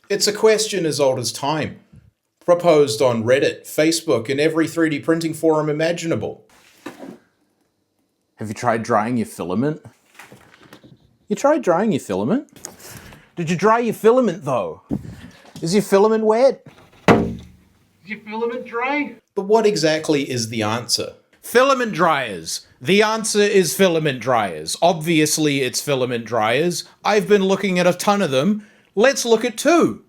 It's a question as old as time, proposed on Reddit, Facebook, and every 3D printing forum imaginable. Have you tried drying your filament? You tried drying your filament? Did you dry your filament though? Is your filament wet? Is your filament dry? But what exactly is the answer? Filament dryers. The answer is filament dryers. Obviously it's filament dryers. I've been looking at a ton of them. Let's look at 2.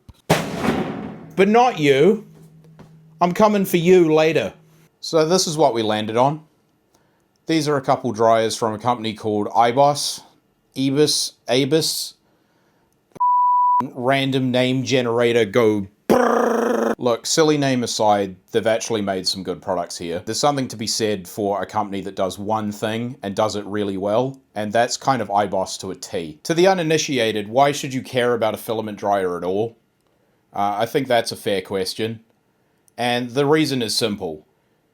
But not you. I'm coming for you later. So this is what we landed on. These are a couple dryers from a company called Eibos. Eibos. Random name generator go. Look, silly name aside, they've actually made some good products here. There's something to be said for a company that does one thing and does it really well, and that's kind of Eibos to a T. To the uninitiated, why should you care about a filament dryer at all? I think that's a fair question. And the reason is simple.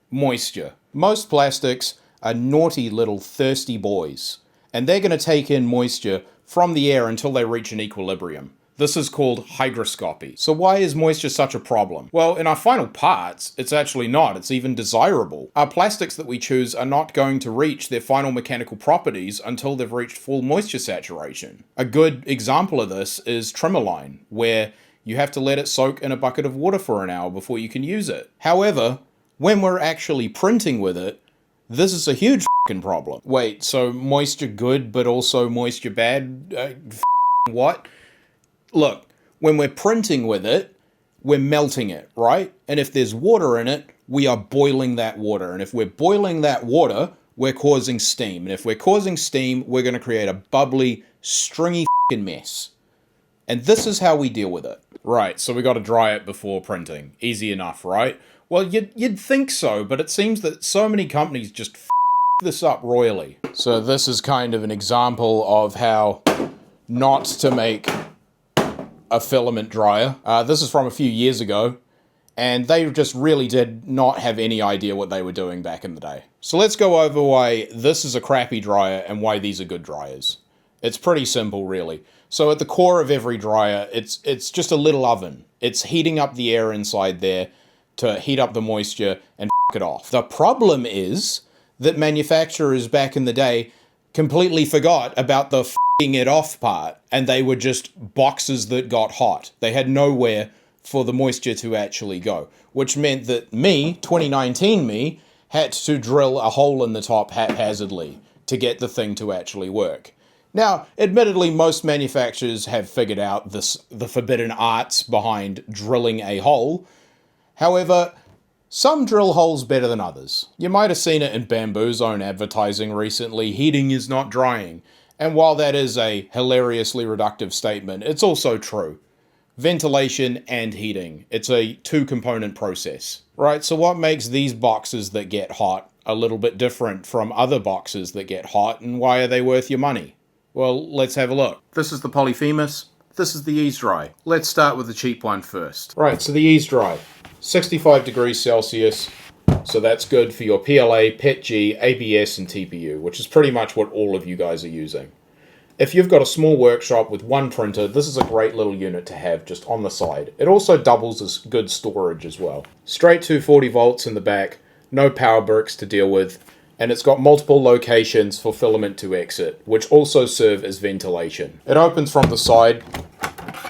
Moisture. Most plastics are naughty little thirsty boys, and they're going to take in moisture from the air until they reach an equilibrium. This is called hygroscopy. So why is moisture such a problem? Well, in our final parts, it's actually not. It's even desirable. Our plastics that we choose are not going to reach their final mechanical properties until they've reached full moisture saturation. A good example of this is Trimmerline, where you have to let it soak in a bucket of water for an hour before you can use it. However, when we're actually printing with it, this is a huge f***ing problem. Wait, so moisture good, but also moisture bad? What? Look, when we're printing with it, we're melting it, right? And if there's water in it, we are boiling that water. And if we're boiling that water, we're causing steam. And if we're causing steam, we're going to create a bubbly, stringy f***ing mess. And this is how we deal with it. Right, so we got to dry it before printing. Easy enough, right? Well, you'd think so, but it seems that so many companies just f*** this up royally. So this is kind of an example of how not to make a filament dryer. This is from a few years ago, and they just really did not have any idea what they were doing back in the day. So let's go over why this is a crappy dryer and why these are good dryers. It's pretty simple, really. So at the core of every dryer, it's just a little oven. It's heating up the air inside there to heat up the moisture and f*** it off. The problem is that manufacturers back in the day completely forgot about the f***ing it off part, and they were just boxes that got hot. They had nowhere for the moisture to actually go, which meant that me, 2019 me, had to drill a hole in the top haphazardly to get the thing to actually work. Now, admittedly, most manufacturers have figured out the forbidden arts behind drilling a hole. However, some drill holes better than others. You might have seen it in Bamboo's own advertising recently, heating is not drying. And while that is a hilariously reductive statement, it's also true. Ventilation and heating. It's a 2-component process. Right, so what makes these boxes that get hot a little bit different from other boxes that get hot, and why are they worth your money? Well, let's have a look. This is the Polyphemus. This is the Ease Dry. Let's start with the cheap one first. Right, so the Ease Dry. 65 degrees Celsius. So that's good for your PLA, PETG, ABS, and TPU, which is pretty much what all of you guys are using. If you've got a small workshop with one printer, this is a great little unit to have just on the side. It also doubles as good storage as well. Straight 240 volts in the back, no power bricks to deal with, and it's got multiple locations for filament to exit, which also serve as ventilation. It opens from the side,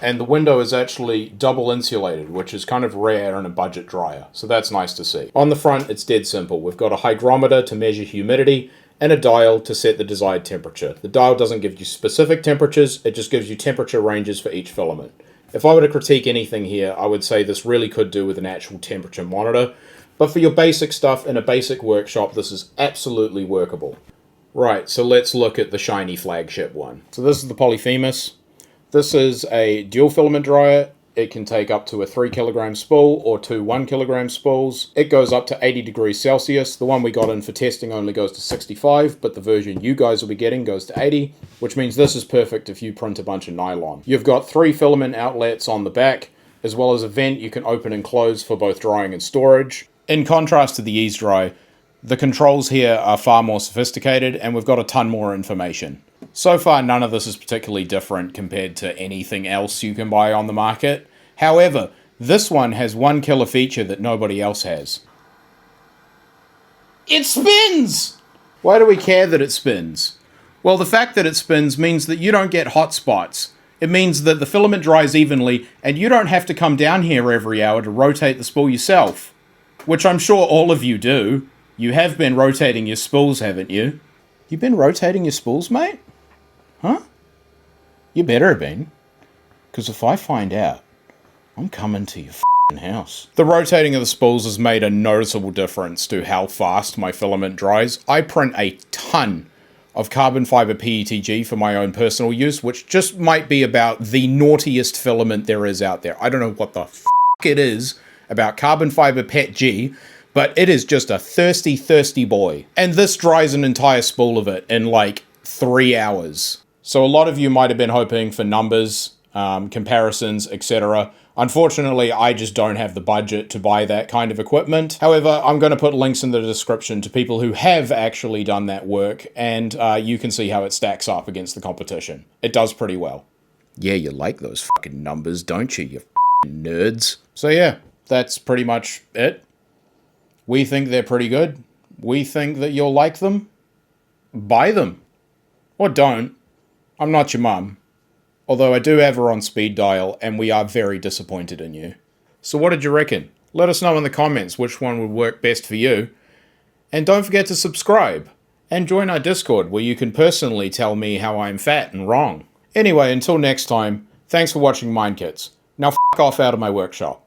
and the window is actually double insulated, which is kind of rare in a budget dryer, so that's nice to see. On the front, it's dead simple. We've got a hygrometer to measure humidity, and a dial to set the desired temperature. The dial doesn't give you specific temperatures, it just gives you temperature ranges for each filament. If I were to critique anything here, I would say this really could do with an actual temperature monitor, but for your basic stuff in a basic workshop, this is absolutely workable. Right, so let's look at the shiny flagship one. So this is the Polyphemus. This is a dual filament dryer. It can take up to a 3 kilogram spool or 2 1 kilogram spools. It goes up to 80 degrees Celsius. The one we got in for testing only goes to 65, but the version you guys will be getting goes to 80, which means this is perfect if you print a bunch of nylon. You've got 3 filament outlets on the back, as well as a vent you can open and close for both drying and storage. In contrast to the Ease Dry, the controls here are far more sophisticated, and we've got a ton more information. So far, none of this is particularly different compared to anything else you can buy on the market. However, this one has one killer feature that nobody else has. It spins! Why do we care that it spins? Well, the fact that it spins means that you don't get hot spots. It means that the filament dries evenly, and you don't have to come down here every hour to rotate the spool yourself. Which I'm sure all of you do. You have been rotating your spools, haven't you? You been rotating your spools, mate? Huh? You better have been. Because if I find out, I'm coming to your f***ing house. The rotating of the spools has made a noticeable difference to how fast my filament dries. I print a ton of carbon fiber PETG for my own personal use, which just might be about the naughtiest filament there is out there. I don't know what the f*** it is about carbon fiber PETG, but it is just a thirsty, thirsty boy. And this dries an entire spool of it in like 3 hours. So a lot of you might have been hoping for numbers, comparisons, etc. Unfortunately, I just don't have the budget to buy that kind of equipment. However, I'm going to put links in the description to people who have actually done that work, and you can see how it stacks up against the competition. It does pretty well. Yeah, you like those fucking numbers, don't you, you fucking nerds? So yeah, that's pretty much it. We think they're pretty good. We think that you'll like them. Buy them. Or don't. I'm not your mum. Although I do have her on speed dial, and we are very disappointed in you. So what did you reckon? Let us know in the comments which one would work best for you. And don't forget to subscribe. And join our Discord, where you can personally tell me how I'm fat and wrong. Anyway, until next time, thanks for watching MindKits. Now f*** off out of my workshop.